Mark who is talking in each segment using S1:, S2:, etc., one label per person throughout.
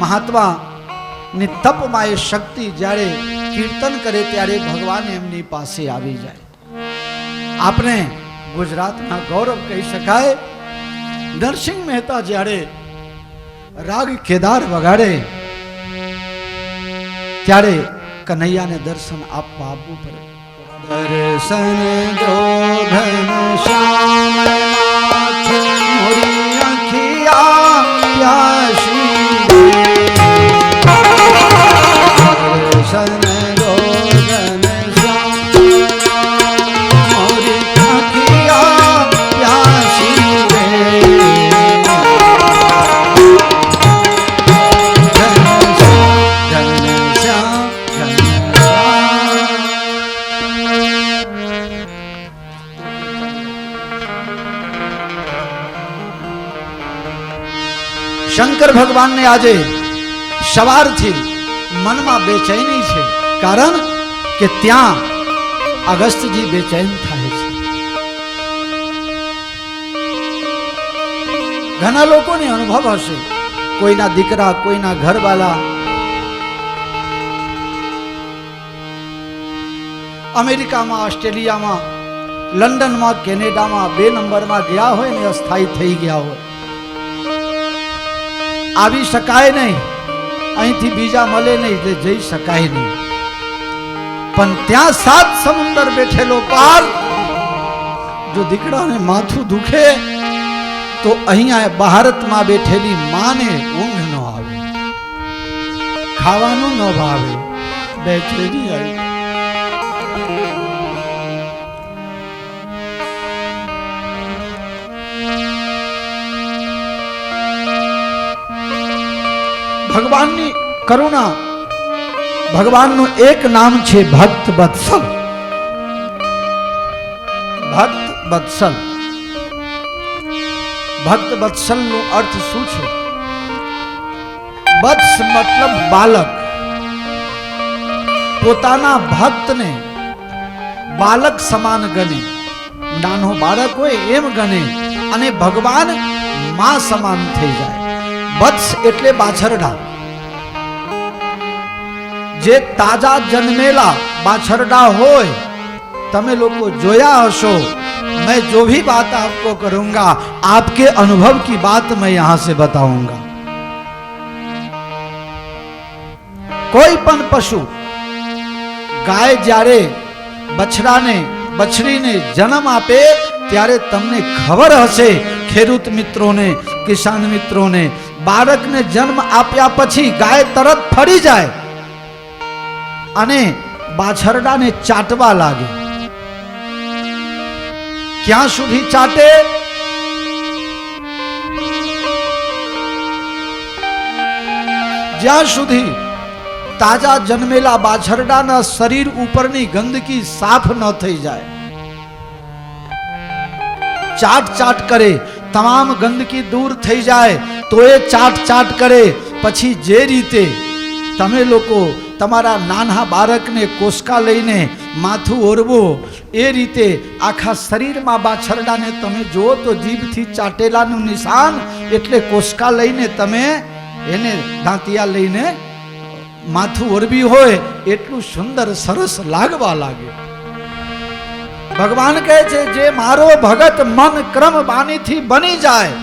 S1: મહાત્મા ની તપમાં એ શક્તિ જ્યારે કીર્તન કરે ત્યારે ભગવાન એમની પાસે આવી જાય. આપણે ગુજરાતના ગૌરવ કહી શકાય. નરસિંહ મહેતા જ્યારે રાગ કેદાર વગાડે ત્યારે કનૈયાને દર્શન આપવા આવવું પડે. દર્શન દો ઘનશ્યામનાથ મોરી અખિયા પ્યાસી દર્શન દો ઘનશ્યામ મોરી અખિયા પ્યાસી શંકર ભગવાનને આજે સવારથી મનમાં બેચેની છે. કારણ કે ત્યાં અગસ્ત્યજી બેચેન થાય છે. ઘણા લોકોને અનુભવ હશે, કોઈના દીકરા, કોઈના ઘરવાળા અમેરિકામાં, ઓસ્ટ્રેલિયામાં, લંડનમાં, કેનેડામાં 2 નંબરમાં ગયા હોય ને અસ્થાયી થઈ ગયા હોય. આવી શકાય નહીં, અહીંથી બીજા મળે નહીં એટલે જઈ શકાય નહીં. પણ ત્યાં 7 સમુદ્ર બેઠેલો પાર જો દીકરાને માથું દુખે તો અહીંયા ભારતમાં બેઠેલી માને ઊંઘ ન આવે, ખાવાનું ન ભાવે, બેચેની આવી. ભગવાનની કરુણા, ભગવાનનું એક નામ છે ભક્ત વત્સલ. ભક્ત વત્સલ, ભક્ત વત્સલ નો અર્થ શું છે? વત્સ મતલબ બાલક. પોતાના ભક્તને બાલક સમાન ગણે, નાનો બાળક હોય એમ ગણે, અને ભગવાન માં સમાન થઈ જાય. વત્સ એટલે બાછરડા. જે તાજા જન્મેલા બાછરડા હોય, તમે લોકો જોયા હશો. मैं जो भी बात आपको करूंगा आपके अनुभव की बात मैं यहां से बताऊंगा. कोई पण पशु, गाय જ્યારે બછડાને બછડીને જન્મ આપે ત્યારે તમને ખબર હશે, ખેડૂત મિત્રોને, કિસાન મિત્રોને, બાળકને જન્મ આપ્યા પછી ગાય તરત ફરી જાય અને બાછરડાને ચાટવા લાગે. ક્યાં સુધી ચાટે? જ્યાં સુધી તાજા જન્મેલા બાછરડાના શરીર ઉપરની ગંદકી સાફ ન થઈ જાય. ચાટ ચાટ કરે, તમામ ગંદકી દૂર થઈ જાય તો એ ચાટ ચાટ કરે. પછી જે રીતે તમે લોકો તમારા નાના બાળકને કોસકા લઈને માથું ઓરવો, એ રીતે આખા શરીરમાં બાછરડાને તમે જુઓ તો જીભથી ચાટેલાનું નિશાન, એટલે કોસકા લઈને તમે એને દાંતિયા લઈને માથું ઓરવી હોય એટલું સુંદર સરસ લાગવા લાગે. ભગવાન કહે છે જે મારો ભગત મન ક્રમ બાનીથી બની જાય,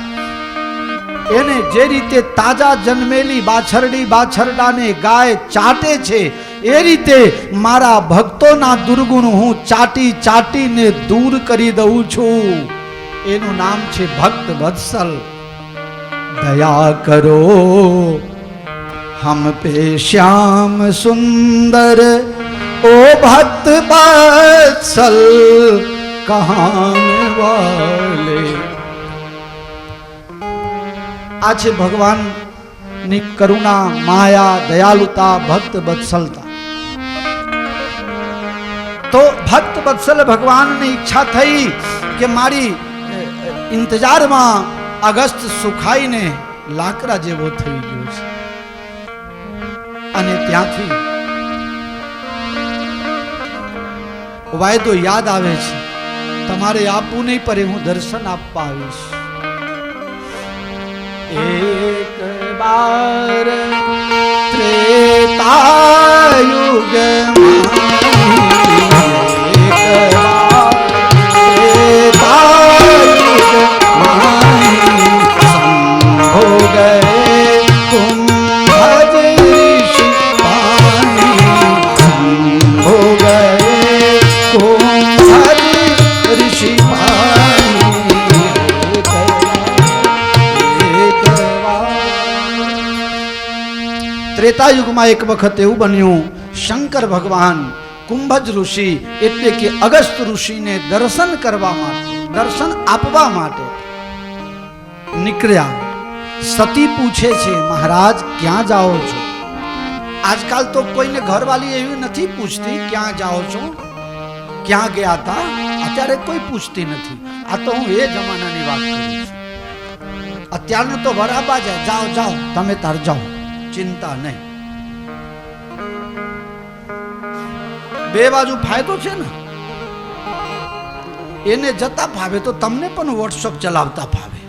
S1: એને જે રીતે તાજા જન્મેલી બાછરડી બાછરડાને ગાય ચાટે છે, એ રીતે મારા ભક્તોના દુર્ગુણ હું ચાટી ચાટીને દૂર કરી દઉં છું. એનું નામ છે ભક્ત વત્સલ. દયા કરો हम पे श्याम सुंदर ओ भक्त वत्सल कहाने वाले. आज भगवान ની કરુણા, માયા, દયાલુતા, ભક્ત વત્સલતા. તો ભક્ત વત્સલ ભગવાનની ઈચ્છા થઈ કે મારી ઇંતજારમાં અગસ્ત સુખાઈને લાકડા જેવો થઈ ગયો છે, અને ત્યાંથી વાયદો યાદ આવે છે, તમારે આપવું નહીં પડે, હું દર્શન આપવા આવીશ. એક બાર युग त्रेता युग माही शंभो गए कुंभज ऋषि पानी शंभो गए कुंभज ऋषि पानी। त्रेता युग में एक वखत एवं बन्यु शंकर भगवान कुंभज ऋषि એટલે કે અગસ્ત ઋષિને દર્શન કરવા માટે દર્શન આપવા માટે નીકળ્યા। સતી પૂછે છે મહારાજ ક્યાં જાઓ છો? આજકાલ તો કોઈને ઘરવાળી એવી નથી પૂછતી ક્યાં જાઓ છો, ક્યાં ગયા હતા, અત્યારે કોઈ પૂછતી નથી। આ તો હું એ જમાનાની વાત કરું છું। અત્યારનું તો બરાબર છે, જાઓ જાઓ તમે તાર જાઓ, चिंता नहीं। बे बाजू फायदो छे ने, एने जता भावे तो तमने पण व्हाट्सएप चलावता भावे।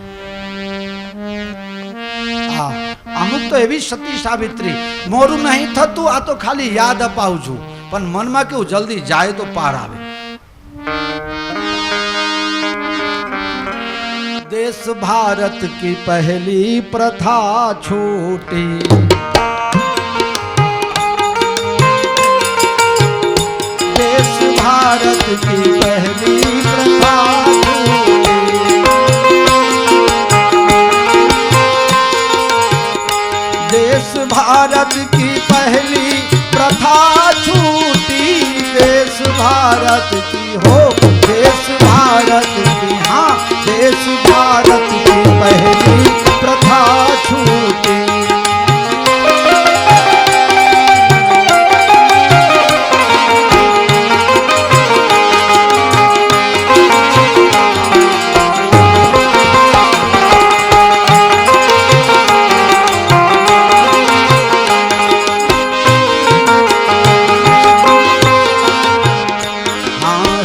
S1: हाँ, अमुक तो एवी सती सावित्री मोरू नहीं थतु, आ तो खाली याद अपावुं छुं, पण मन में केवुं जल्दी जाए तो पार आवे। देश भारत की पहली प्रथा छूटी, देश भारत की पहली प्रथा छूटी, देश भारत की पहली प्रथा छूटी, देश भारत की हो, देश भारत की, हाँ देश भारत की पहली प्रथा छूटी।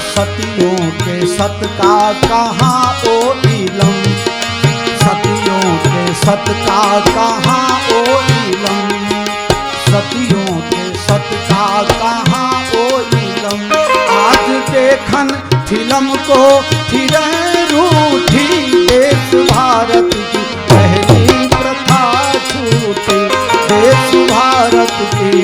S1: सतियों के सत का कहाँ ओ इलम, सतियों के सत का कहाँ ओ इलम, सतियों के सत का कहाँ ओ इलम। आज देखन फिल्म को फिर रूठी, देश भारत की पहली प्रथा छूटी, देश भारत की।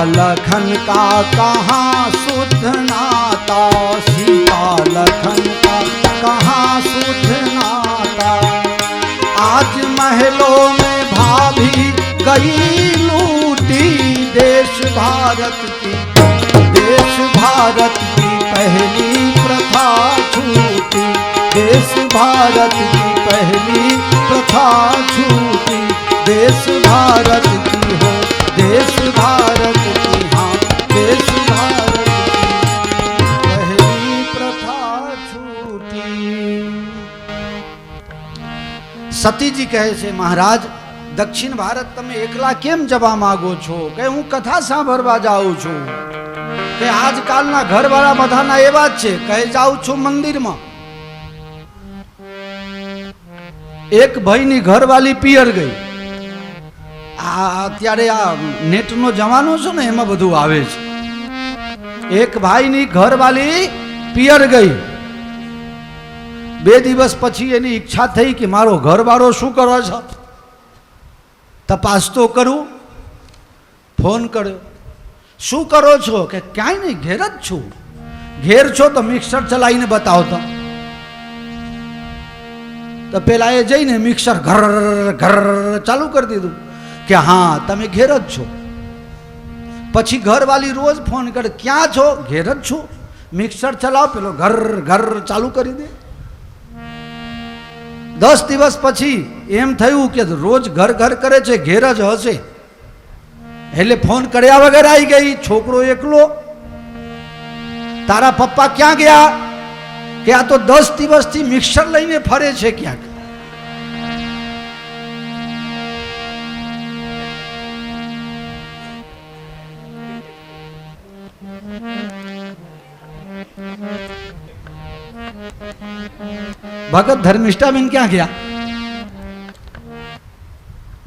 S1: लखन का कहाँ शुद्ध नाता, सीता लखन का कहाँ शुद्ध नाता। आज महलों में भाभी गई लूटी, देश भारत की, देश भारत की पहली प्रथा छूटी, देश भारत की पहली प्रथा छूटी, देश भारत की हो, देश भारत की, हाँ देश भारत की पहली प्रथा छूटी। सती जी कहे छे महाराज दक्षिण भारत तमे एकला केम जवा मागो छो? के हूँ कथा सांभळवा जाऊं छुं, के आजकालना घरवाळा बधाना एवा ज छे, कहे जाऊं छुं मंदिर में। एक भाईनी घरवाली पियर गई, અત્યારે આ નેટનો જમાનો છે ને એમાં બધું આવે છે। એક ભાઈની ઘરવાળી પિયર ગઈ, 2 દિવસ પછી એની ઈચ્છા થઈ કે મારો ઘરવાળો શું કરે છે, તપાસ તો કરું। ફોન કર્યો, શું કરો છો? કે ક્યાંય નહીં, ઘેર જ છું। ઘેર છો તો મિક્સર ચલાવીને બતાવો તો પેલા એ જઈને મિક્સર ઘર ઘર ચાલુ કરી દીધું કે हाँ તમે ઘેર જ છો। પછી ઘરવાળી રોજ ફોન કરે, ક્યાં છો? ઘેર જ છું, મિક્સર ચલાવો, પેલો ઘર ઘર ચાલુ કરી દે। 10 દિવસ પછી એમ થયું કે રોજ ઘર ઘર કરે છે, ઘેર જ હશે, એટલે ફોન કર્યા વગર આવી ગઈ। છોકરો એકલો, તારા પપ્પા ક્યાં ગયા? કે આ તો 10 દિવસથી મિક્સર લઈને ફરે છે ક્યાંક. ભગત ધર્મિષ્ઠાબેન ક્યાં ગયા?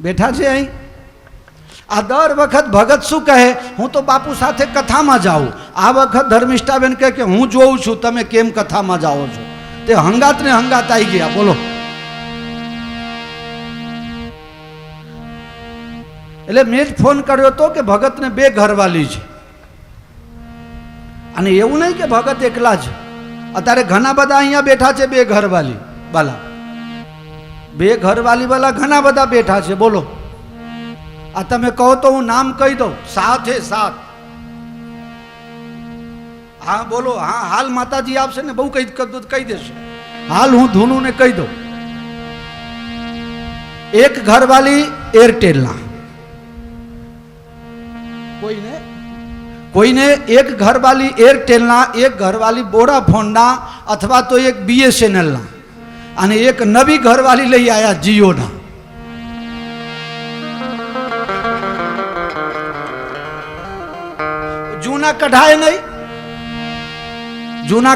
S1: બેઠા છે અહીં. આ દર વખત ભગત શું કહે, હું તો બાપુ સાથે કથામાં જાઉં. આ વખત ધર્મિષ્ઠાબેન કહે કે હું જોઉં છું તમે કેમ કથામાં જાઓ છો. તે હંગાત ને હંગાત આવી ગયા. બોલો. એટલે મેં જ ફોન કર્યો હતો કે ભગતને 2 ઘરવાલી છે. અને એવું નહીં કે ભગત એકલા છે, અત્યારે ઘણા બધા અહીંયા બેઠા છે 2 ઘરવાલી વાલા. 2 ઘરવાલી વાલા ઘણા બધા બેઠા છે. બોલો. આ તમે કહો તો હું નામ કહી દઉં. 7 હા બોલો. હા હાલ માતાજી આપશે ને બહુ કહી દેશે. હાલ હું ધૂનું ને કહી દઉં. 1 ઘરવાલી એરટેલના, કોઈને 1 ઘરવાલી એરટેલના, 1 ઘરવાલી વોડાફોનના અથવા તો 1 BSNLના, અને 1 નવી ઘરવાલી લઈ આવ્યા જીઓના. જૂના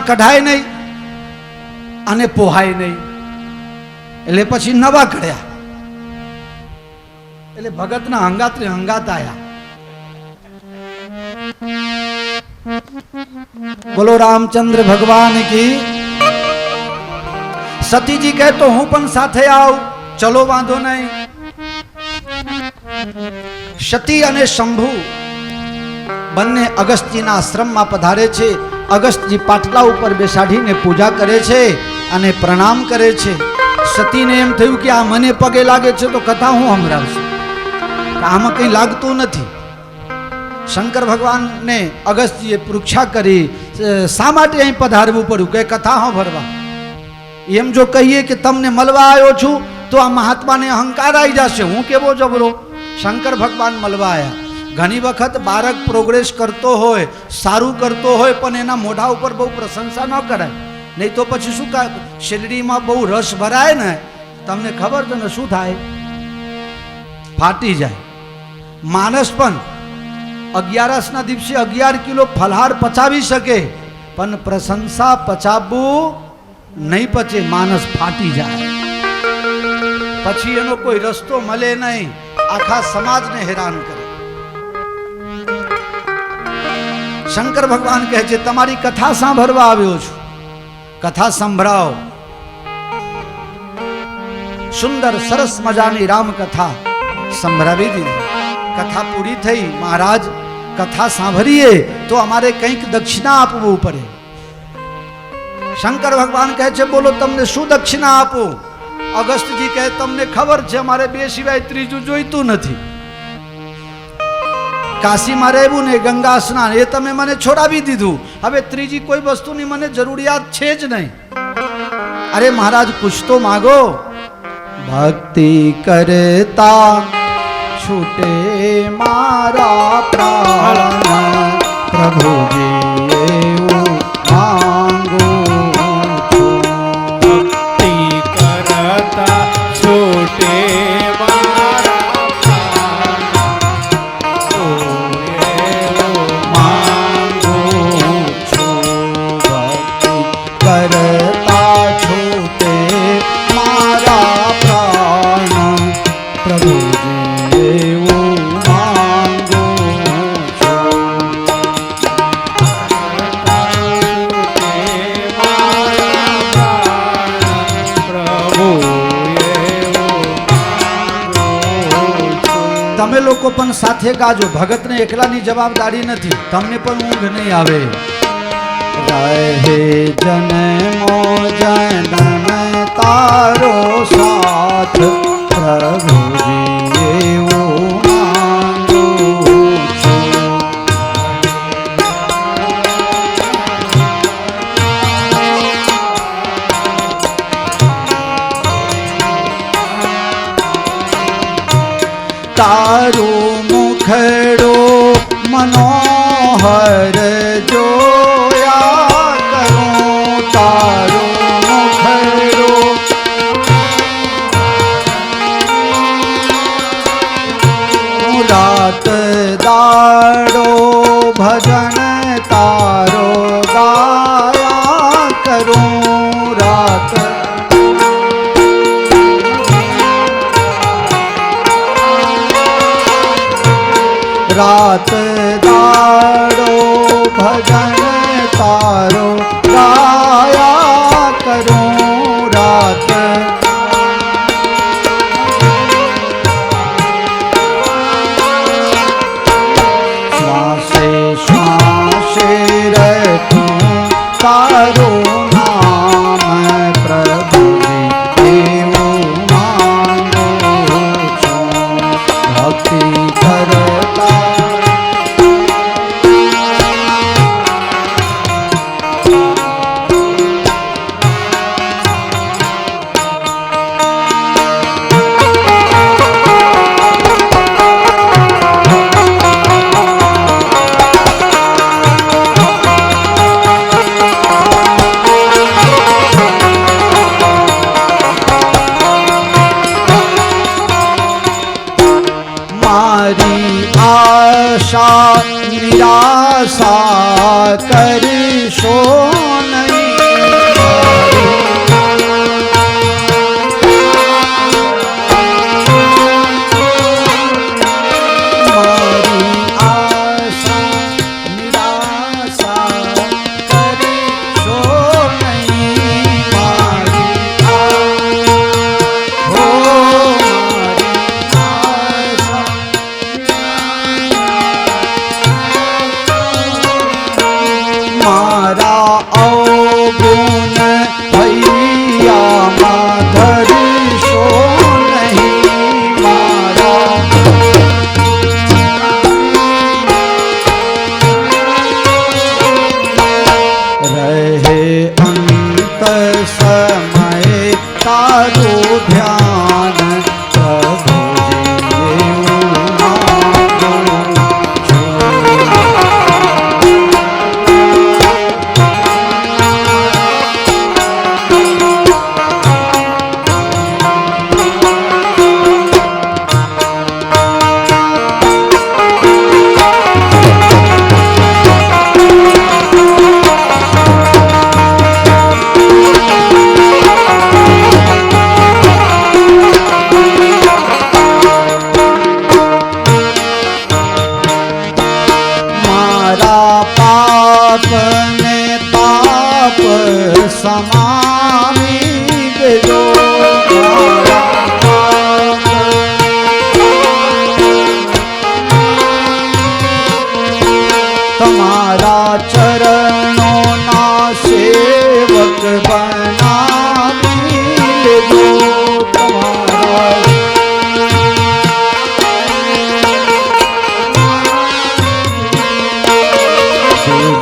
S1: કઢાય નહીં અને પોહાય નહીં, એટલે પછી નવા કઢ્યા. એટલે ભગતના હંગાત ને હંગાત આયા. બોલો રામચંદ્ર ભગવાન કી. સતીજી કહે તો હું પણ સાથે આવું. ચલો વાંધો નહીં. સતી અને શંભુ બંને અગસ્ત્યના આશ્રમમાં પધારે છે. અગસ્ત્યજી પાટલા ઉપર બેસાડીને પૂજા કરે છે અને પ્રણામ કરે છે. સતીને એમ થયું કે આ મને પગે લાગે છે તો કથા હું સંભળાવશે, આમાં કંઈ લાગતું નથી. શંકર ભગવાનને અગસ્ત્યજીએ પૃચ્છા કરી શા માટે અહીં પધારવું પડ્યું, કે કથા સાંભળવા. એમ જો કહીએ કે તમને મળવા આવ્યો છું તો આ મહાત્માને અહંકાર આવી જશે, હું કેવો જબરો. શંકર ભગવાન મળવા આવ્યા. ઘણી વખત બાળક પ્રોગ્રેસ કરતો હોય, સારું કરતો હોય, પણ એના મોઢા ઉપર બહુ પ્રશંસા ન કરાય. નહીં તો પછી શું શેરડીમાં બહુ રસ ભરાય ને, તમને ખબર છે ને શું થાય, ફાટી જાય. માણસ પણ 11ના દિવસે 11 કિલો ફલહાર પચાવી શકે, પણ પ્રશંસા પચાવવું નહીં પચે, માણસ ફાટી જાય. પછી એનો કોઈ રસ્તો મળે નહીં, આખા સમાજને હેરાન કરે. શંકર ભગવાન કહે છે તમારી કથા સાંભળવા આવ્યો છું, કથા સંભળાવો. સુંદર સરસ મજાની રામકથા સંભળાવી દીધી. કથા પૂરી થઈ. મહારાજ કથા સાંભળીએ તો અમારે કંઈક દક્ષિણા આપવું પડે. શંકર ભગવાન કહે છે બોલો તમને શું દક્ષિણા આપું. અગસ્ત્યજી કહે તમને ખબર છે અમારે 2 સિવાય ત્રીજું જોઈતું નથી. કાશીમાં રહેવું ને ગંગા સ્નાન એ તમે મને છોડાવી દીધું, હવે ત્રીજી કોઈ વસ્તુની મને જરૂરિયાત છે જ નહીં. અરે મહારાજ કુછ તો માગો. ભક્તિ કરતા છૂટે મારા પ્રાણ, પ્રભુજી એવું માંગુ છું.
S2: ભક્તિ કરતા છૂટે
S1: તમે લોકો પણ સાથે ગાજો. ભગતને એકલાની જવાબદારી નથી, તમને પણ ઊંઘ નહીં આવે. રહે જન્મો જન્મ તારો સાથ, પ્રભુજી એવું માંગુ છું. તારું મુખડો મનોહર જોયા કરું, તારું કરશો નહીં. મારી આશા નિરાશા કરશો નહીં. મારી મારા અવગુણ ભૈયામાં ધરશો નહીં. મારા રહે અંત સમય તારું ધ્યાન પ્રભુજી એવું માંગુ છું. મારા પાપને પાપ સમાવી દેજો. મારા પાપ તમારા ચરણોના સેવક બનાવી દેજો. તમારા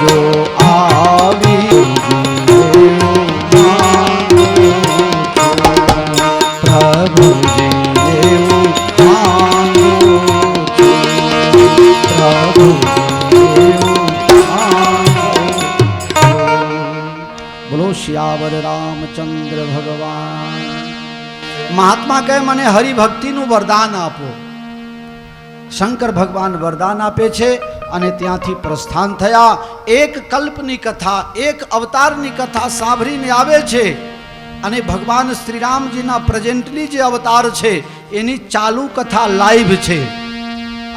S1: જો આવી પ્રભુજી એવું માંગુ છું. પ્રભુજી એવું માંગુ છું. બોલો શ્યાવર રામચંદ્ર ભગવાન. મહાત્મા કહે મને હરિભક્તિનું વરદાન આપો. શંકર ભગવાન વરદાન આપે છે અને ત્યાંથી પ્રસ્થાન થયા. એક કલ્પની કથા, એક અવતારની કથા સાંભળીને આવે છે અને ભગવાન શ્રીરામજીના પ્રેઝન્ટલી જે અવતાર છે એની ચાલુ કથા લાઈવ છે.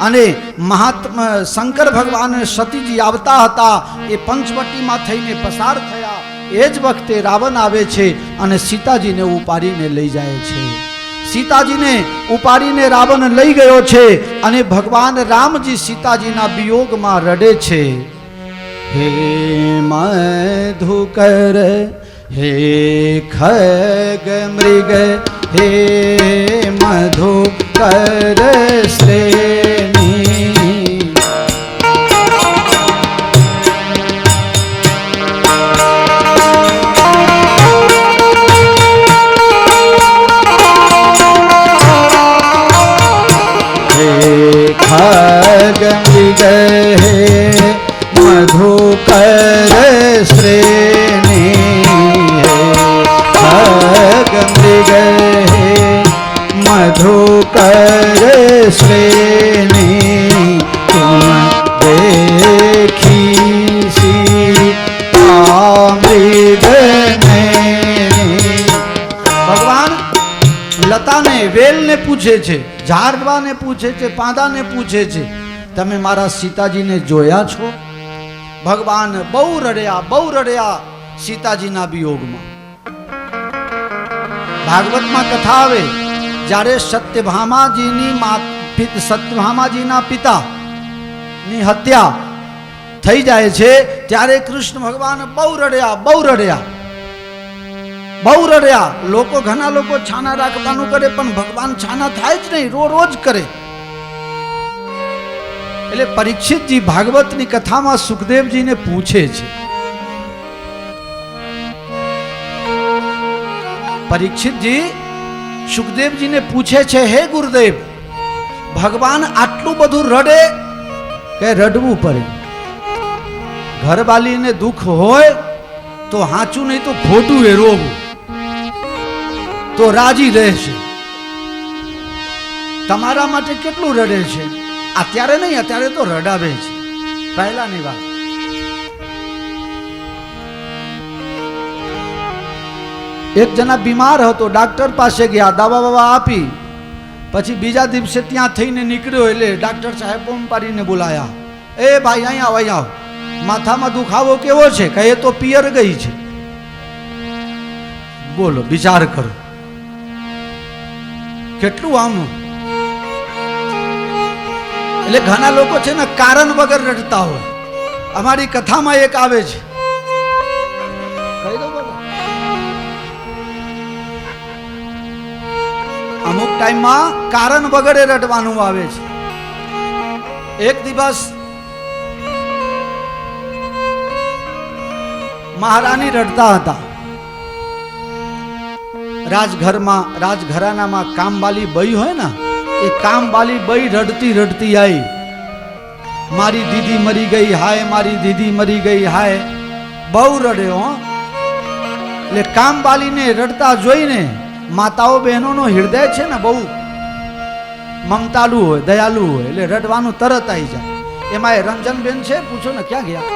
S1: અને મહાત્મા શંકર ભગવાન સતીજી આવતા હતા, એ પંચવટીમાં થઈને પસાર થયા. એ જ વખતે રાવણ આવે છે અને સીતાજીને ઉપાડીને લઈ જાય છે. સીતાજીને ઉપાડીને રાવણ લઈ ગયો છે અને ભગવાન રામજી સીતાજીના વિયોગમાં રડે છે. હે મધુકર, હે ખગ મૃગ, હે મધુકર શ્રેણી. खग मृग हे मधुकर श्रेणी. खग मृग हे मधुकर श्रेणी. तुम देखी सीता मृग ભગવાન લતાને વેલને પૂછે છે, ઝાડવાને પૂછે છે, પાંદાને પૂછે છે, તમે મારા સીતાજીને જોયા છો? ભગવાન બહુ રડ્યા સીતાજીના વિયોગમાં. ભાગવતમાં કથા આવે, જ્યારે સત્યભામાજીના પિતાની હત્યા થઈ જાય છે ત્યારે કૃષ્ણ ભગવાન બહુ રડ્યા. લોકો, ઘણા લોકો છાના રાખવાનું કરે પણ ભગવાન છાના થાય જ નહીં, રોજ કરે. એટલે પરીક્ષિતજી ભાગવતની કથામાં સુખદેવજીને પૂછે છે, પરીક્ષિતજી સુખદેવજીને પૂછે છે, હે ગુરુદેવ, ભગવાન આટલું બધું રડે કે રડવું પડે? ઘરવાલીને દુઃખ હોય તો હાચું નહીં તો ખોટું એ રોવું તો રાજી રહેશે. તમારા માટે કેટલું રડે છે? અત્યારે નહીં, અત્યારે તો રડાવે છે, પહેલાની વાત. એક જણા બીમાર હતો, ડાક્ટર પાસે ગયા, દવા બવા આપી, પછી બીજા દિવસે ત્યાં થઈને નીકળ્યો એટલે ડાક્ટર સાહેબ ફોન પાડીને બોલાયા, એ ભાઈ અહીંયા આવો, અહીંયા આવો, માથામાં દુખાવો કેવો છે? કહે તો પિયર ગઈ છે. બોલો, વિચાર કરો કેટલું આમ. એટલે ઘણા લોકો છે ને કારણ વગર રડતા હોય. અમારી કથામાં એક આવે છે, કહી દો બાબા. અમુક ટાઈમમાં કારણ વગરે રડવાનું આવે છે. એક દિવસ મહારાણી રડતા હતા. રાજઘરાનામાં કામવાલી બઈ હોય ને, એ કામવાલી બઈ રડતી રડતી આવી, મારી દીદી મરી ગઈ હાય, મારી દીદી મરી ગઈ હાય. બહુ રડે હો. એટલે કામવાલીને રડતા જોઈને માતાઓ બહેનોનો હૃદય છે ને બહુ મમતાલુ હોય, દયાલુ હોય, એટલે રડવાનું તરત આવી જાય. એમાં એ રંજનબેન છે, પૂછો ને ક્યાં ગયા?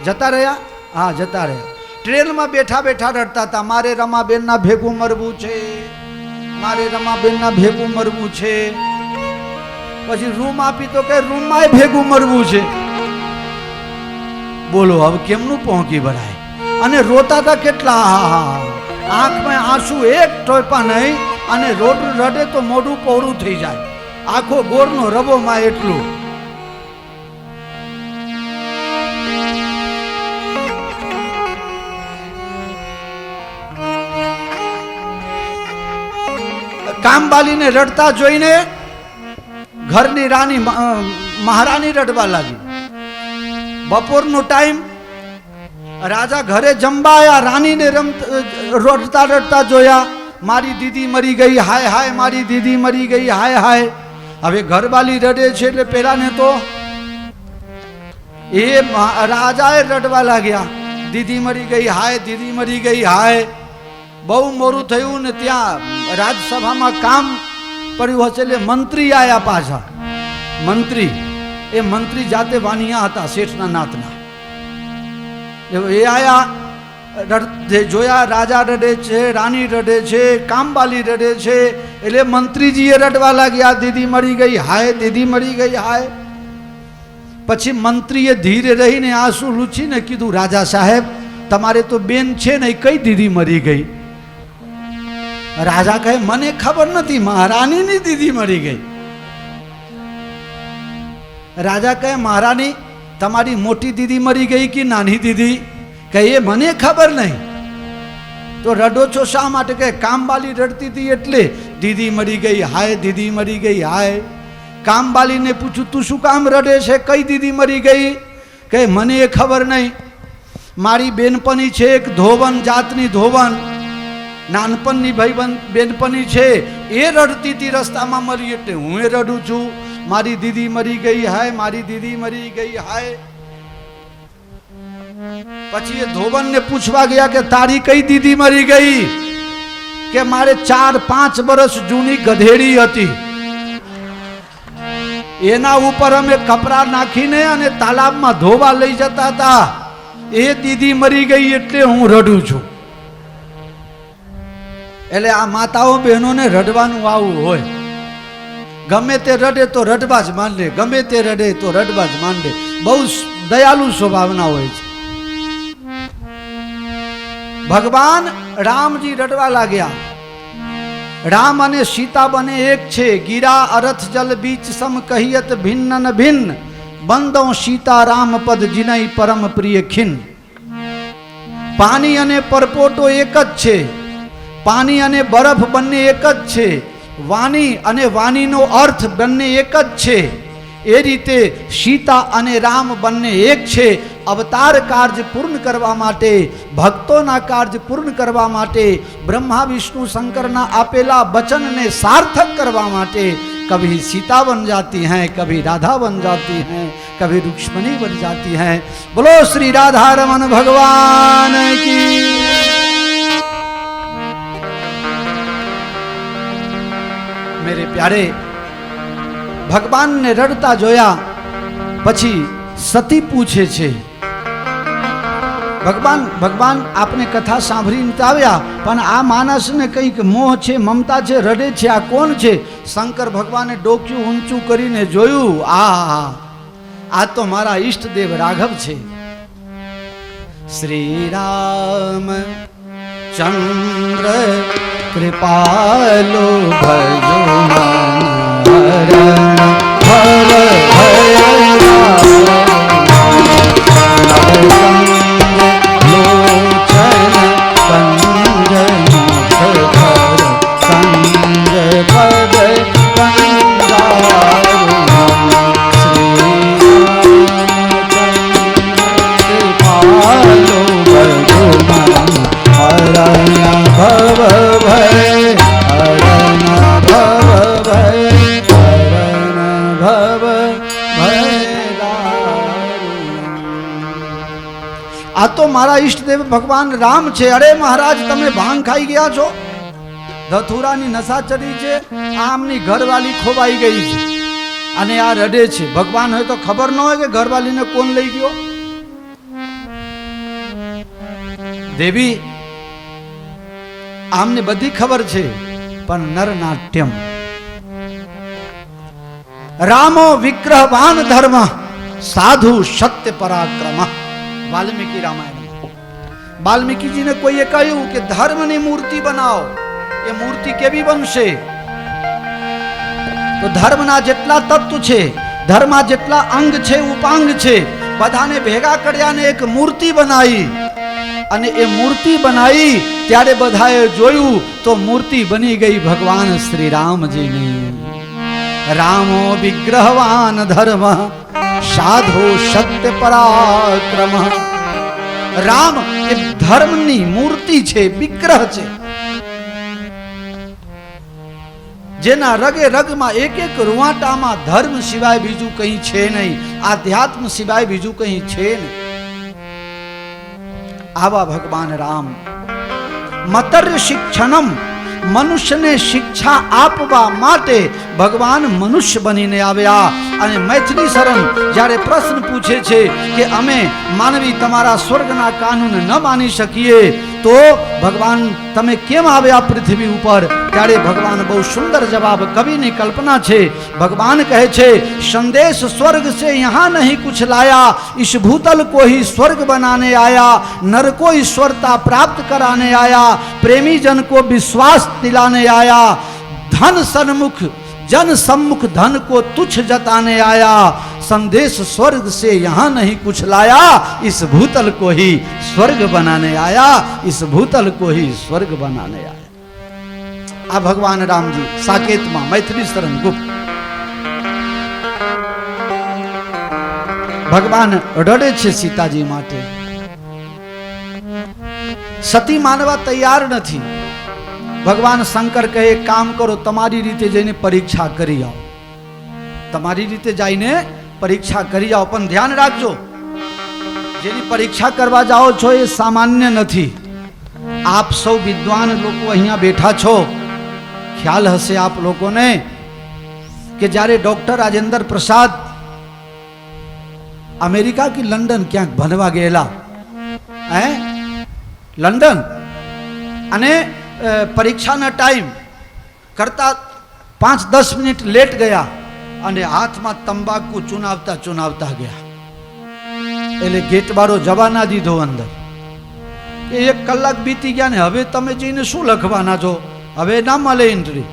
S1: જતા રહ્યા? હા, જતા રહ્યા. ટ્રેનમાં બેઠા બેઠા રડતા હતા, મારે રમાબેનના ભેગું મરવું છે, મારે રમાબેનના ભેગું મરવું છે. પછી રૂમ આપી તો કે રૂમમાં ભેગું મરવું છે. બોલો હવે કેમનું પહોંચી ભરાય? અને રોતા હતા કેટલા, આંખમાં આંસુ એક ટોપા નહીં, અને રડે તો મોઢું પહોળું થઈ જાય, આખો ગોળનો રબોમાં એટલું. કામવાલીને રડતા જોઈને ઘરની રાણી મહારાણી રડવા લાગી. બપોરનો ટાઈમ, રાજા ઘરે જમવા આવ્યા, રાણીને રડતા રડતા જોયા, મારી દીદી મરી ગઈ હાય હાય, મારી દીદી મરી ગઈ હાય હાય. હવે ઘરવાલી રડે છે એટલે પેલાને તો એ રાજાએ રડવા લાગ્યા, દીદી મરી ગઈ હાય, દીદી મરી ગઈ હાય. બહુ મોડું થયું ને ત્યાં રાજસભામાં કામ પડ્યું હશે એટલે મંત્રી આવ્યા પાછા. મંત્રી, એ મંત્રી જાતે વાણિયા હતા શેઠના નાતના. એ આયા, જોયા રાજા રડે છે, રાણી રડે છે, કામવાલી રડે છે, એટલે મંત્રીજીએ રડવા લાગ્યા, દીદી મરી ગઈ હાય, દીદી મરી ગઈ હાય. પછી મંત્રીએ ધીરે રહીને આંસુ લૂછીને કીધું, રાજા સાહેબ તમારે તો બેન છે ને, કઈ દીદી મરી ગઈ? રાજા કહે, મને ખબર નથી, મહારાણીની દીદી મરી ગઈ. રાજા કહે, મહારાણી તમારી મોટી દીદી મરી ગઈ કે નાની દીદી? કહે, એ મને ખબર નહીં. તો રડો છો શા માટે? કે કામવાલી રડતી હતી એટલે દીદી મરી ગઈ હાય, દીદી મરી ગઈ હાય. કામવાલીને પૂછ્યું, તું શું કામ રડે છે? કઈ દીદી મરી ગઈ? કહે, મને એ ખબર નહીં, મારી બેનપણી છે એક ધોવન જાતની, ધોવન નાનપણની ભાઈ બેનપણી છે, એ રડતી હતી, રસ્તામાં મરી એટલે હું એ રડું છું, મારી દીદી મરી ગઈ હાય, મારી દીદી મરી ગઈ હાય. પછી એ ધોવનને પૂછવા ગયા કે તારી કઈ દીદી મરી ગઈ? કે મારે 4-5 વર્ષ જૂની ગધેડી હતી, એના ઉપર અમે કપડા નાખીને અને તાલાબમાં ધોવા લઈ જતા હતા, એ દીદી મરી ગઈ એટલે હું રડું છું. એટલે આ માતાઓ બહેનોને રડવાનું આવું હોય. ગમે તે રડે તો રડવા જ માંડે, ગમે તે રડે તો રડવા જ માંડે. બહુ દયાલુ સ્વભાવના હોય છે. ભગવાન રામજી રડવા લાગ્યા. રામ અને સીતા બને એક છે, ગીરા અરથ જલ બીચ સમ કહિયત ભિન્ન ન ભિન્ન, બંદો સીતા રામ પદ જીનઈ પરમ પ્રિય ખિન. પાણી અને પરપોટો એક જ છે, પાણી અને બરફ બંને એક જ છે, વાણી અને વાણીનો અર્થ બંને એક જ છે. એ રીતે સીતા અને રામ બંને એક છે. અવતાર કાર્ય પૂર્ણ કરવા માટે, ભક્તોના કાર્ય પૂર્ણ કરવા માટે, બ્રહ્મા વિષ્ણુ શંકરના આપેલા વચનને સાર્થક કરવા માટે कभी सीता बन जाती हैं, कभी राधा बन जाती हैं, कभी रुक्ष्मणी बन जाती हैं। बोलो श्री राधा रमन भगवान की। मेरे प्यारे, भगवान ने रड़ता जोया, पछी सती पूछे छे ભગવાન આપને કથા સાંભળીને તો આવ્યા, પણ આ માણસને કંઈક મોહ છે, મમતા છે, રડે છે. આ કોણ છે? શંકર ભગવાને ડોક્યું ઊંચું કરીને જોયું, આ તો મારા ઈષ્ટદેવ રાઘવ છે. શ્રી રામ ચંદ્ર કૃપાલો ભજો આ તો મારા ઈષ્ટદેવ ભગવાન રામ છે. અરે મહારાજ, તમે ભાંગ ખાઈ ગયા છો, ધતુરાની નશા ચડી છે, આમની ઘરવાળી ખોવાઈ ગઈ છે અને આ રડે છે. ભગવાન હોય તો ખબર ન હોય કે ઘરવાળીને કોણ લઈ ગયો? દેવી, આમને બધી ખબર છે, પણ નરનાટ્યમ. રામો વિગ્રહવાન ધર્મ, સાધુ સત્ય પરાક્રમ. વાલ્મીકી રામાયણ. વાલ્મીકીજીને કોઈએ કહ્યું કે ધર્મની મૂર્તિ બનાવો. એ મૂર્તિ કેવી બનશે? તો ધર્મના જેટલા તત્વ છે, ધર્મના જેટલા અંગ છે, ઉપાંગ છે, બધાને ભેગા કર્યા ને એક મૂર્તિ બનાવી. અને એ મૂર્તિ બનાવી ત્યારે બધાએ જોયું તો મૂર્તિ બની ગઈ ભગવાન શ્રી રામજીની. રામો વિગ્રહવાન ધર્મ, સાધુ સત્ય પરાક્રમ. રામ એ ધર્મની મૂર્તિ છે, વિગ્રહ છે, જેના રગે રગમાં એક એક રૂવાટામાં ધર્મ સિવાય બીજું કંઈ છે નહીં, આધ્યાત્મ સિવાય બીજું કંઈ છે નહીં. આવા ભગવાન રામ મતર્ય શિક્ષણમ, મનુષ્યને શિક્ષા આપવા માટે ભગવાન મનુષ્ય બનીને આવ્યા. અને મૈથિલી શરણ જ્યારે પ્રશ્ન પૂછે છે કે અમે માનવી તમારા સ્વર્ગના કાનૂન ન માની શકીએ તો ભગવાન તમે કેમ આવ્યા પૃથ્વી ઉપર, ત્યારે ભગવાન બહુ સુંદર જવાબ, કવિની કલ્પના છે. ભગવાન કહે છે, સંદેશ સ્वर्ग से यहाँ नहीं कुछ लाया, इस भूतल को ही स्वर्ग बनाने आया, नर को ईश्वरता प्राप्त कराने आया, प्रेमी जन को विश्वास दिलाने आया, धन सन्मुख जन सम्मुख धन को तुच्छ जताने आया, संदेश स्वर्ग से यहाँ नहीं कुछ लाया, इस भूतल को ही स्वर्ग बनाने आया, इस भूतल को ही स्वर्ग बनाने आया. आ भगवान राम जी साकेत में मैथिली शरण गुप्त. भगवान रड़े छे सीताजी माटे. सती मानवा तैयार नहीं. भगवान शंकर कहे, काम करो, तमारी रीते जईने परीक्षा करी आओ, तमारी रीते जाइने परीक्षा करी आओ, पण ध्यान राखजो, जेनी परीक्षा करवा जाओ छो ए सामान्य नहीं. आप सौ विद्वान लोग अहींया बैठा छो, ख्याल हसे आप लोगों ने कि जारे डॉक्टर राजेंद्र प्रसाद अमेरिका की लंडन क्या भणवा गयेला, लंडन, अने परीक्षा ना टाइम करता 5-10 मिनिट लेट गया अने हाथ में तंबाकू चुनावता चुनावता गया. एले गेट वाळो जवा ना दीधो अंदर. 1 कलाक बीती गया ने हवे तमे जईने शुं लखवाना छो, हवे ना मळे एंट्री,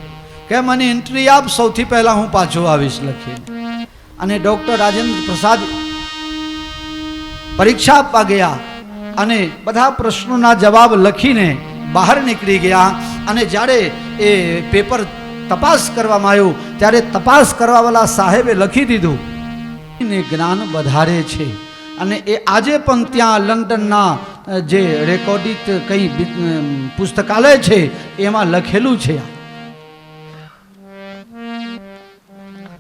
S1: के मने एंट्री आप, सौथी पहला हूँ पाछो आवीश लखीने. अने डॉक्टर राजेंद्र प्रसाद परीक्षा आपवा गया अने बधा प्रश्नों जवाब लखीने बहार निकली गया. अने जारे ए पेपर तपास करवामां आव्यो त्यारे तपास करवावाला साहेबे लखी दीधुं ने ज्ञान वधारे छे. अने ए आजे पण त्यां लंडनना जे रेकॉर्डित कई पुस्तकालय छे एमां लखेलुं छे.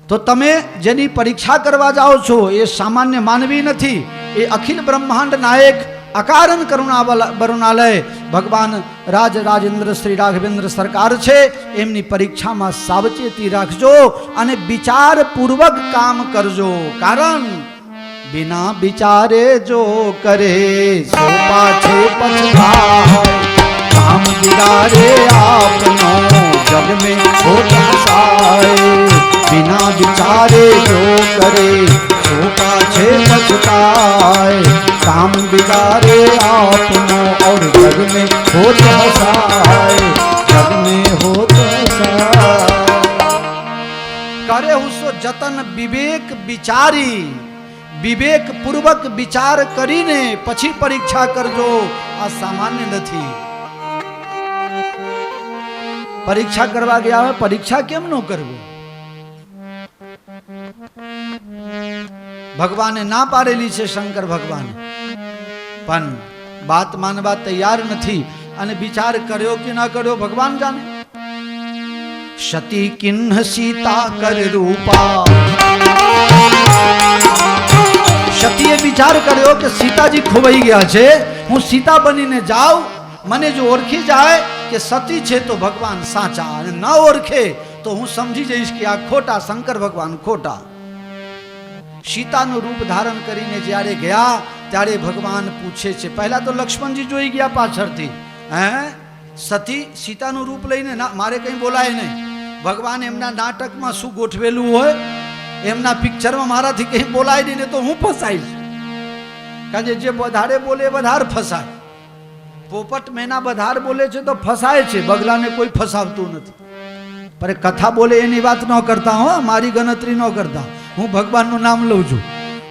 S1: तो तमे जेनी परीक्षा करवा जाओ छो ए सामान्य मानवी नथी, ए अखिल ब्रह्मांड नायक अकारण करुणालय भगवान राजेंद्र श्री राघवेंद्र सरकार छे. एमनी परीक्षा में सावचेती राखजो अने विचार पूर्वक काम करजो, कारण बिना विचारे जो करे सो पाछे पछताए। काम बिगाड़े आपनो जग में होत हसाए। बिना विचारे जो करे सो पाछे पछताए। काम बिगाड़े आपनो और जग में होत हसाए। जग में होत हसाए। करे हुसो जतन विवेक विचारी। विवेक पूर्वक विचार करीने પછી પરીક્ષા કરજો। આ સામાન્ય નથી। પરીક્ષા કરવા ગયા હોય પરીક્ષા કેમ ન કરવું? ભગવાને ના પાડેલી છે શંકર ભગવાન, પણ વાત માનવા તૈયાર નથી અને વિચાર કર્યો કે ના કર્યો ભગવાન જાણે। સતી કિન્હ સીતા કર રૂપા। સતીએ વિચાર કર્યો કે સીતાજી ખોવાઈ ગયા છે, હું સીતા બનીને જાઉં, મને જો ઓળખી જાય કે સતી છે તો ભગવાન સાચા, અને ન ઓળખે તો હું સમજી જઈશ કે આ ખોટા, શંકર ભગવાન ખોટા। સીતાનું રૂપ ધારણ કરીને જ્યારે ગયા ત્યારે ભગવાન પૂછે છે, પહેલા તો લક્ષ્મણજી જોઈ ગયા પાછળથી, હે સતી સીતાનું રૂપ લઈને ના મારે કંઈ બોલાય નહીં। ભગવાન એમના નાટકમાં શું ગોઠવેલું હોય, એમના પિક્ચરમાં મારાથી કંઈ બોલાય નહીં ને તો હું ફસાઈશ, કારણ કે જે વધારે બોલે વધારે ફસાય। પોપટ મેના વધારે બોલે છે તો ફસાય છે, બગલાને કોઈ ફસાવતું નથી। पर कथा बोले एनी बात न करता हो, मारी गणतरी न करता। हूँ भगवान नाम लઉં છું,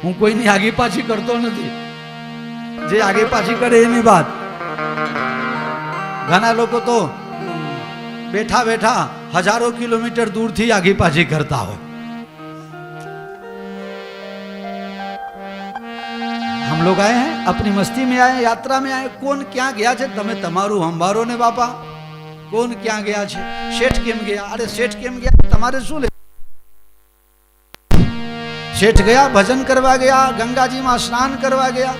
S1: हूँ कोईनी आगे पाछी करतो નથી। जे आगे पाछी करे एनी बात। घना लोको तो बैठा बैठा हजारों किलोमीटर दूर थी आगे पाछी करता हो। हम लोग आए हैं, अपनी मस्ती में आए, यात्रा में आए। कौन क्या गया है तमे तमारू हंभारो ने बापा। कौन क्या गया है? शेठ केम गया? अरे शेठ केम गया तमारे शू ले? शेठ गया भजन करवा गया, गंगाजी में स्नान करवा गया।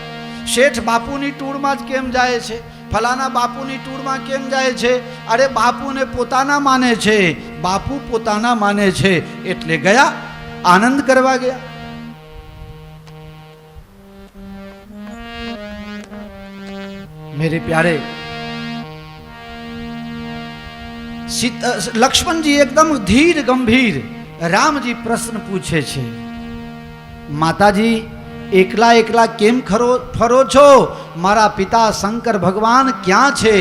S1: शेठ बापूनी टूर में केम जाए छे? फलाना बापूनी टूर में केम जाए छे? अरे बापू ने पोताना माने छे, बापू पोताना माने छे एटले गया, आनंद करवा गया। मेरे प्यारे लक्ष्मण जी एकदम धीर गंभीर। राम जी प्रश्न पूछे छे, माताजी एकला एकला केम फरो छो? मारा पिता शंकर भगवान क्या छे?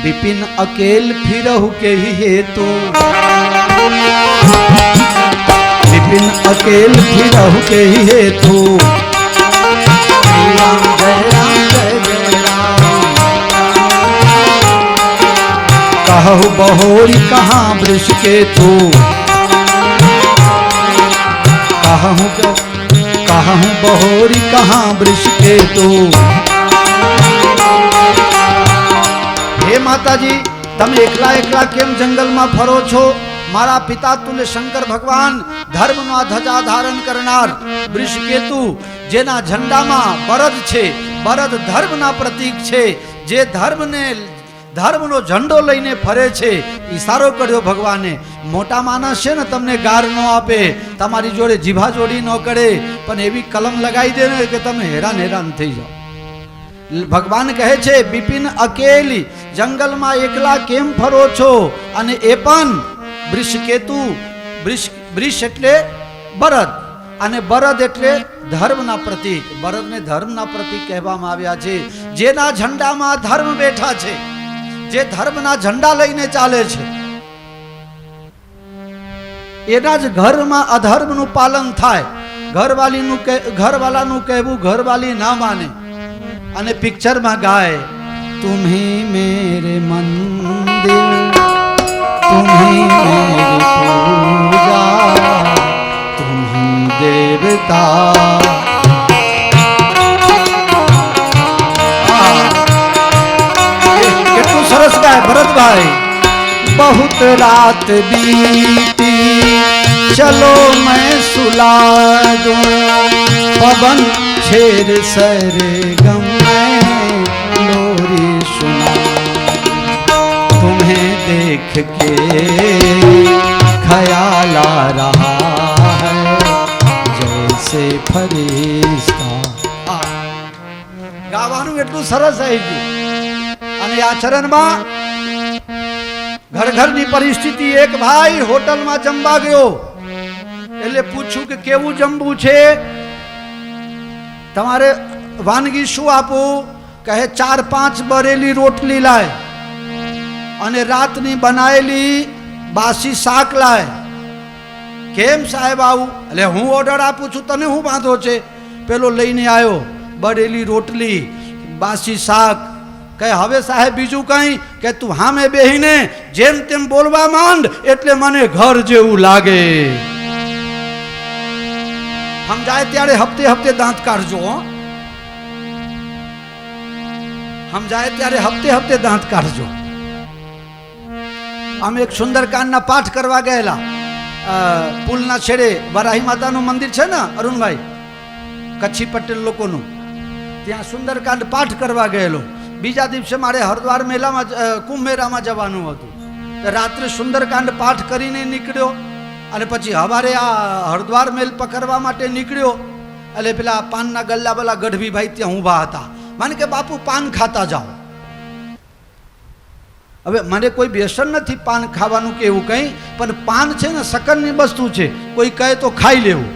S1: विपिन अकेल फिरहु के ही हेतु, विपिन अकेल फिरहु के ही हेतु। राम जय राम जय जय राम। कहु बहोरी कहाँ वृष के तू, कहूँ बहोरी कहाँ वृष के तू। हे माताजी तमे एकला एकला केम जंगल में फरो छो? मारा पिता तुल्य शंकर भगवान धर्म ना ध्वजा धारण करनार वृषकेतु, जेना झंडा में बरद छे, बरद धर्म ना प्रतीक छे, जे धर्म नो झंडो लईने फरे छे। इशारो कर्यो भगवाने। मोटा मानस छे ने तमने गार न आपे, तमारी जोड़े जीभा जोड़ी न करे, पण एवी कलम लगाई दे ने के तमे हैरान हैरान थई जाओ। भगवान कहे छे विपिन अकेली जंगल में एकला केम फरो छो? अने ए पण वृषकेतु, वृष एटले बरद, अने बरद एटले धर्मना प्रतीक। बरद ने धर्मना प्रतीक कहेवामां आव्या छे। जेना झंडामां धर्म बैठा छे, जे धर्मना झंडा लईने चाले छे, एना ज घरमां अधर्मनुं पालन थाय। घरवालानुं कहेवुं घरवाली ना माने, अने पिक्चर में गाय, तुम ही मेरे मंदिर, तुम ही मेरी पूजा, तुम ही देवता। केटलुं सरस गाय भरत भाई। बहुत रात बीती चलो मैं सुला दूं, पवन छेड़ सरगम में लोरी सुना। तुम्हें देख के ख्याल आ रहा है जैसे फरिश्ता ખાવાનું એટલું સરસ આવી ગયું. અને આ ચરણમાં ઘર ઘરની પરિસ્થિતિ. એક ભાઈ હોટલમાં જમવા ગયો એટલે પૂછ્યું કે કેવું જમવું છે, તમારે વાનગી શું આપું? કહે 4-5 બરેલી રોટલી લાય અને રાતની બનાવેલી બાસી શાક લાય. કેમ સાહેબ આવું? એટલે હું ઓર્ડર આપું છું, તને શું વાંધો છે? પેલો લઈને આવ્યો બરેલી રોટલી, બાસી શાક. કહે હવે સાહેબ બીજું કંઈ? કે તું હામે બેહીને જેમ તેમ બોલવા માંડ એટલે મને ઘર જેવું લાગે. સમજાય ત્યારે હપ્તે હપ્તે દાંત કાઢજો. સમજાય ત્યારે હપ્તે હપ્તે દાંત કાઢજો. અમે એક સુંદરકાંડના પાઠ કરવા ગયેલા. પુલના છેડે વરાહી માતાનું મંદિર છે ને અરુણભાઈ, કચ્છી પટેલ લોકોનું, ત્યાં સુંદરકાંડ પાઠ કરવા ગયેલો. બીજા દિવસે મારે હરદ્વાર મેળામાં કુંભ મેળામાં જવાનું હતું. રાત્રે સુંદરકાંડ પાઠ કરીને નીકળ્યો અને પછી સવારે આ હરદ્વાર મેલ પકડવા માટે નીકળ્યો. એટલે પેલા પાનના ગલ્લા પેલા ગઢવીભાઈ ત્યાં ઊભા હતા. મને કે બાપુ પાન ખાતા જાઓ. હવે મને કોઈ વ્યસન નથી પાન ખાવાનું કે એવું કંઈ, પણ પાન છે ને શકરની વસ્તુ છે, કોઈ કહે તો ખાઈ લેવું.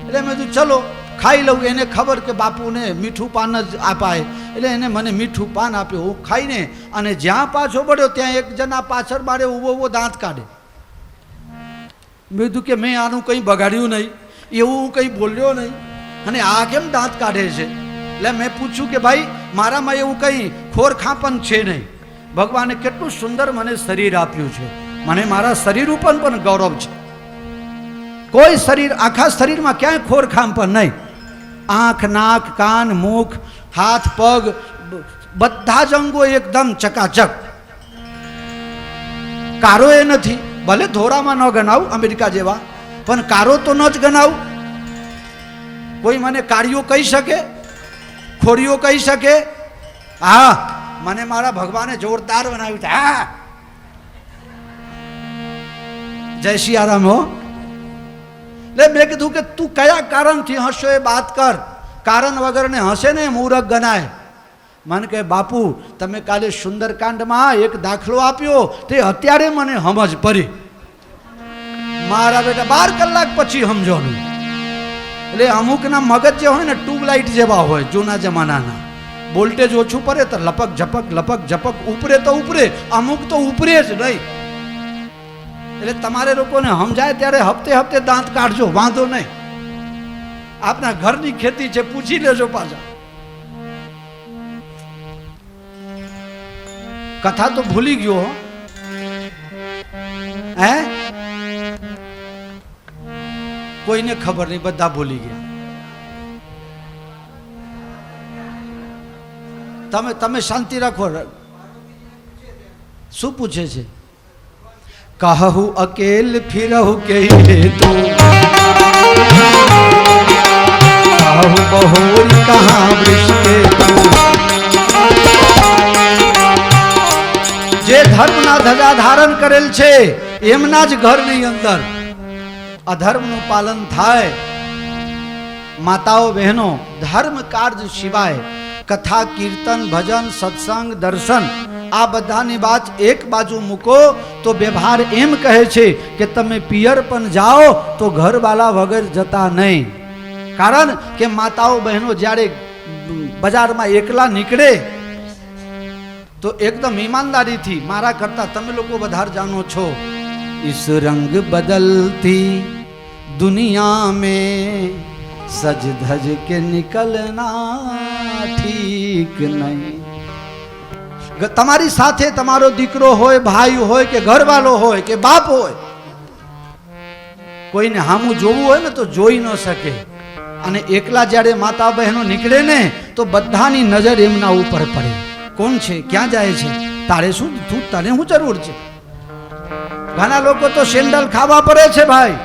S1: એટલે મેં કીધું ચલો ખાઈ લઉં. એને ખબર કે બાપુને મીઠું પાન જ અપાય, એટલે એને મને મીઠું પાન આપ્યું. હું ખાઈને અને જ્યાં પાછો પડ્યો ત્યાં એક જણા પાછળ મારે ઊભો દાંત કાઢે. મેં કીધું કે મેં આનું કંઈ બગાડ્યું નહીં, એવું હું કંઈ બોલ્યો નહીં, અને આ કેમ દાંત કાઢે છે? એટલે મેં પૂછ્યું કે ભાઈ મારામાં એવું કંઈ ખોરખાપન છે નહીં. ભગવાને કેટલું સુંદર મને શરીર આપ્યું છે, મને મારા શરીર ઉપર પણ ગૌરવ છે. કોઈ શરીર, આખા શરીરમાં ક્યાંય ખોરખાપન નહીં. આંખ, નાક, કાન, મુખ, હાથ, પગ, બધા જ અંગો એકદમ ચકાચક. કારો એ નથી, ભલે ધોરામાં ન ગણાવું અમેરિકા જેવા, પણ કારો તો ન જ ગણાવું. કોઈ મને કાળીઓ કહી શકે? ખોડીઓ કહી શકે? હા, મને મારા ભગવાને જોરદાર બનાવ્યું છે. હા, જય સિયારામ હો. એટલે મેં કીધું કે તું કયા કારણથી હસો એ વાત કર. કારણ વગરને હસે ને મૂરખ ગણાય. મને કહે બાપુ તમે કાલે સુંદરકાંડમાં એક દાખલો આપ્યો તે અત્યારે મને સમજ પડી. મારા બેટા 12 કલાક પછી સમજવાનું. એટલે અમુકના મગજ જે હોય ને ટ્યુબલાઇટ જેવા હોય જૂના જમાનાના. વોલ્ટેજ ઓછું પડે તો લપક ઝપક ઉપરે તો ઉપરે, અમુક તો ઉપરે જ નહીં. એટલે તમારે લોકોને સમજાય ત્યારે હપ્તે હપ્તે દાંત કાઢજો, વાંધો નહીં. આપના ઘરની ખેતી છે, પૂછી લેજો પાછા. કથા તો ભૂલી ગયો હે? કોઈને ખબર નહીં, બધા ભૂલી ગયા. તમે શાંતિ રાખો. શું પૂછે છે? कहु अकेल फिरहु के तू, कहु बहोरी कहाँ वृक्ष के तू. जे धर्मना ધજા ધારણ કરેલ છે એમના જ ઘરની અંદર અધર્મનું પાલન થાય. માતાઓ બહેનો, ધર્મ કાર્ય સિવાય કથા, કીર્તન, ભજન, સત્સંગ, દર્શન આ બધાની વાત એક બાજુ મૂકો તો વ્યવહાર એમ કહે છે કે તમે પિયર પણ જાઓ તો ઘરવાળા વગર જતા નહીં. કારણ કે માતાઓ બહેનો જ્યારે બજારમાં એકલા નીકળે તો એકદમ ઈમાનદારીથી, મારા કરતા તમે લોકો વધારે જાણો છો, इस रंग बदलती दुनिया में सज धज के निकलना ठीक नहीं. તમારી સાથે તમારો દીકરો હોય, ભાઈ હોય કે ઘરવાળો હોય કે બાપ હોય, કોઈને હામું જોવું હોય ને તો જોઈ ન શકે. અને એકલા જ્યારે માતા બહેનો નીકળે ને તો બધાની નજર એમના ઉપર પડે. કોણ છે, ક્યાં જાય છે, તારે શું, તું તને શું જરૂર છે. ઘણા લોકો તો સેન્ડલ ખાવા પડે છે ભાઈ.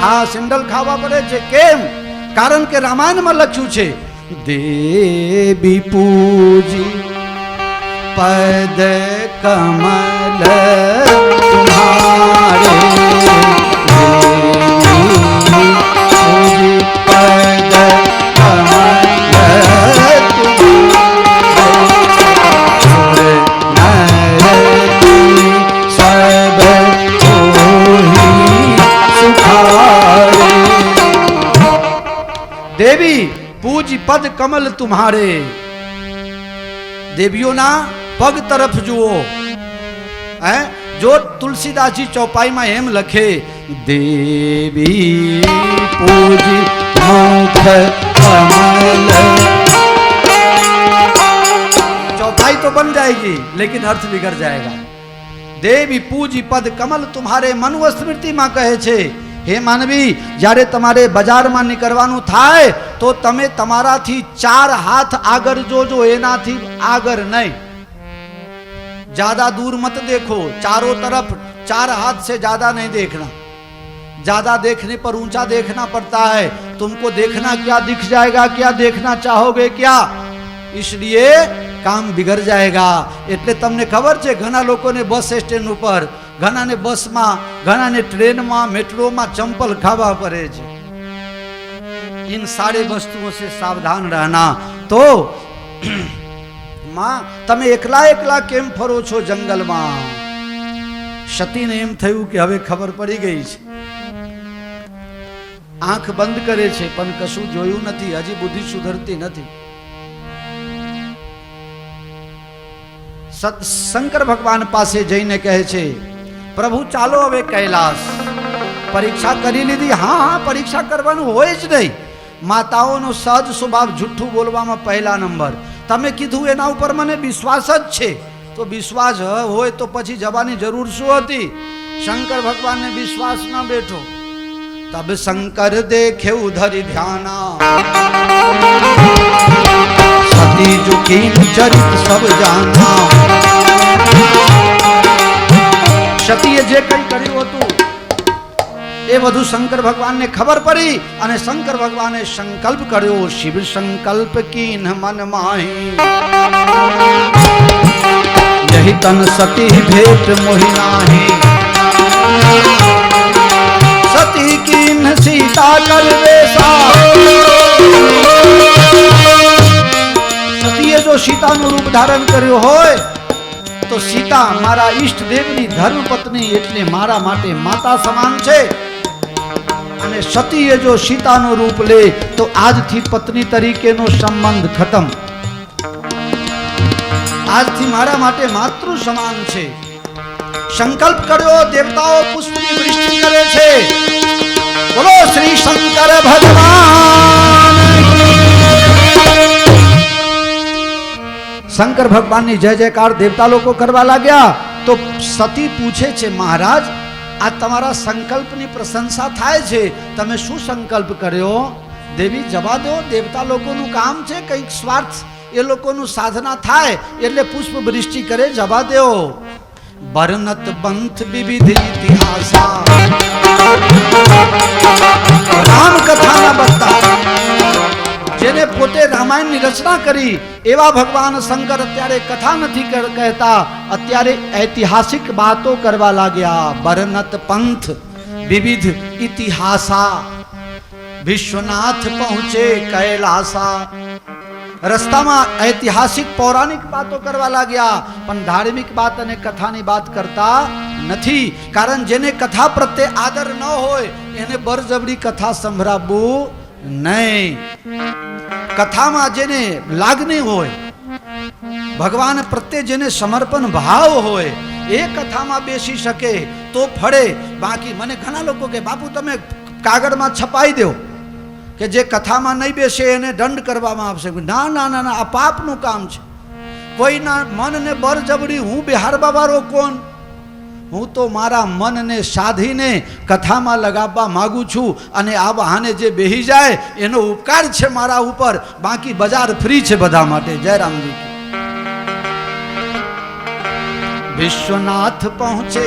S1: આ સેન્ડલ ખાવા પડે છે કેમ? કારણ કે રામાયણમાં લખ્યું છે, દેવી પૂજી पद कमल तुम्हारे, पद कमल तुम्हारे. પદ કમલ તુમ્હારે. દેવીઓના પગ તરફ જુઓ. હે, જો તુલસીદાસજી ચોપાઈમાં એમ લખે, દેવી પૂજી મુખ कमल, चौथाई तो बन जाएगी लेकिन अर्थ बिगड़ जाएगा. देवी पूजी पद कमल तुम्हारे. મનુસ્મૃતિ માં કહે છે, હે માનવી, જ્યારે તમારે બજારમાં નીકળવાનું થાય તો તમે તમારાથી 4 હાથ આગળ જોજો, એનાથી આગળ નહીં. ज्यादा दूर मत देखो, चारों तरफ 4 हाथ से ज्यादा नहीं देखना. ज्यादा देखने पर ऊंचा देखना पड़ता है. तुमको देखना क्या दिख जाएगा, क्या देखना चाहोगे क्या, इसलिए काम बिगड़ जाएगा. એટલે તમને ખબર છે, ઘણા લોકોને બસ સ્ટેન્ડ ઉપર, ઘણાને બસમાં, ઘણાને ટ્રેનમાં, મેટ્રોમાં ચંપલ ખાવા પડે છે. इन सारे वस्तुओं से सावधान रहना. तो માં, તમે એકલા એકલા કેમ ફરો છો જંગલમાં? સતીને એમ થયું કે હવે ખબર પડી ગઈ છે. આંખ બંધ કરે છે પણ કશું જોયું નથી, હજી બુદ્ધિ સુધરતી નથી. શંકર ભગવાન પાસે જઈને કહે છે, પ્રભુ ચાલો હવે કૈલાસ. પરીક્ષા કરી લીધી? હા હા, પરીક્ષા કરવાનું હોય જ નહીં. માતાઓનો સહજ સ્વભાવ જુઠ્ઠું બોલવામાં પહેલા નંબર. તમે કીધું એના ઉપર મને વિશ્વાસ જ છે, તો વિશ્વાસ હોય તો પછી જવાની જરૂર શું હતી? શંકર ભગવાનને વિશ્વાસ ન બેઠો. तब शंकर देखे उधर ध्याना, सती जुकीन चरित सब जाना. સતીએ જે કંઈ કર્યું હતું એ બધું શંકર ભગવાનને ખબર પડી અને શંકર ભગવાને સંકલ્પ કર્યો, શિવ સંકલ્પ कीन मन माही, यही तन सती भेट मोहि नाही. सती कीन सीता कर वेशा. સતીએ જો સીતાનું રૂપ ધારણ કર્યું હોય તો સીતા મારા ઈષ્ટ દેવની ધર્મ પત્ની, એટલે મારા માટે માતા સમાન છે. અને સતીએ જો સીતાનું રૂપ લે તો આજથી પત્ની તરીકેનો સંબંધ ખતમ. આજથી મારા માટે માતૃ સમાન છે. સંકલ્પ કર્યો, દેવતાઓ પુષ્પની વૃષ્ટિ કરે છે. બોલો શ્રી શંકર ભગવાન. શંકર ભગવાનની જય જયકાર દેવતા લોકો કરવા લાગ્યા. તો સતી પૂછે છે, મહારાજ, આ તમારા સંકલ્પની પ્રશંસા થાય છે, તમે શું સંકલ્પ કર્યો? દેવી જવા દો, દેવતા લોકોનું કામ છે, કંઈક સ્વાર્થ એ લોકોનું સાધના થાય એટલે પુષ્પ વૃષ્ટિ કરે, જવા દો. બરનત બંથ વિવિધ ઇતિહાસા, રામ કથાના બધા જેને પોતે રામાયણની રચના કરી એવા ભગવાન શંકર અત્યારે કથા નથી કહેતા, અત્યારે ઐતિહાસિક વાતો કરવા લાગ્યા. બરનત પંથ વિવિધ ઇતિહાસા, વિશ્વનાથ પહોંચે કૈલાસા. રસ્તામાં ઐતિહાસિક પૌરાણિક વાતો કરવા લાગ્યા, પણ ધાર્મિક વાત અને કથાની વાત કરતા નથી. કારણ જેને કથા પ્રત્યે આદર ન હોય એને બરજબરી કથા સંભળાવવું નહીં. કથામાં જેને લાગણી હોય, ભગવાન પ્રત્યે જેને સમર્પણ ભાવ હોય, એ કથામાં બેસી શકે તો ફળે. બાકી મને ઘણા લોકો કે બાપુ તમે કાગળમાં છપાઈ દો કે જે કથામાં નહીં બેસે એને દંડ કરવામાં આવશે. ના ના ના ના, આ પાપનું કામ છે. કોઈના મનને બરજબરી હું બિહારવા વાળો કોણ? હું તો મારા મનને સાધીને કથામાં લગાવવા માંગુ છું, અને આ બહાને જે બેહી જાય એનો ઉપકાર છે મારા ઉપર. બાકી બજાર ફ્રી છે બધા માટે. જય રામજી. વિશ્વનાથ પહોંચે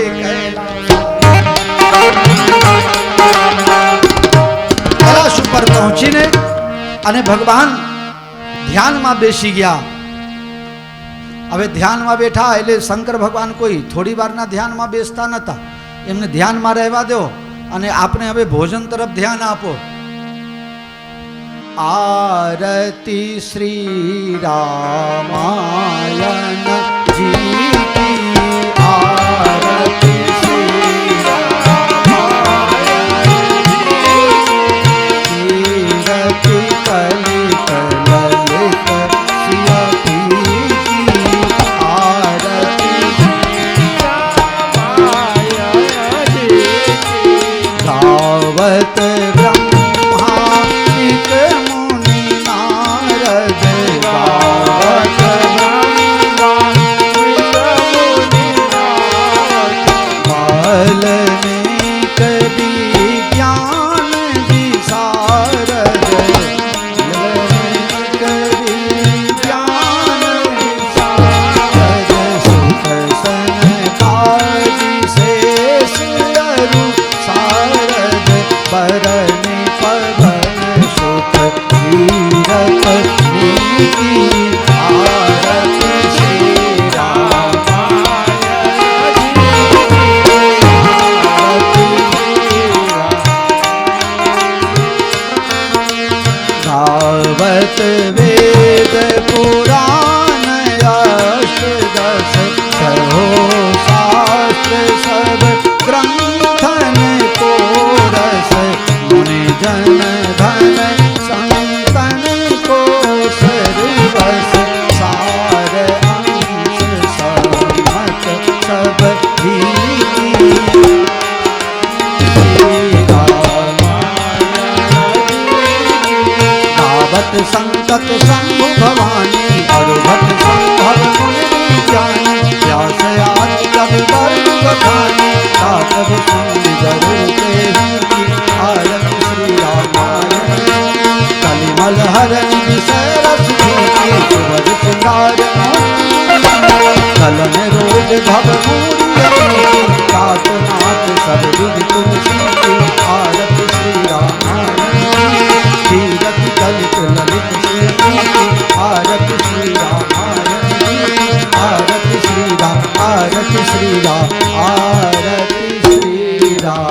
S1: કૈલાસ ઉપર પહોંચીને અને ભગવાન ધ્યાનમાં બેસી ગયા. હવે ધ્યાનમાં બેઠા એટલે શંકર ભગવાન કોઈ થોડી વારના ધ્યાનમાં બેસતા નતા, એમને ધ્યાનમાં રહેવા દો અને આપણે હવે ભોજન તરફ ધ્યાન આપો. આરતી શ્રી રામાયણ જી કી, આરતી શ્રી રામાયણ જી કી, કીર્તિ કલિ કલ तत्शंभु भवानी अरुभट संभव मुनि ज्ञानी व्यासयात जब वर्ग बखानी तातब संग जरूर देही आरत श्री रामायण कलिमल हरण विषय रस भीति सुवर श्रृंगार कलन रोग भव मूर्ति तात नाथ सब विध तुलसी आरत श्री रामायण धीरथ दलित ललित श्री आरत श्री रामायण आरत श्री राम आरत श्री राम आरत श्री राम।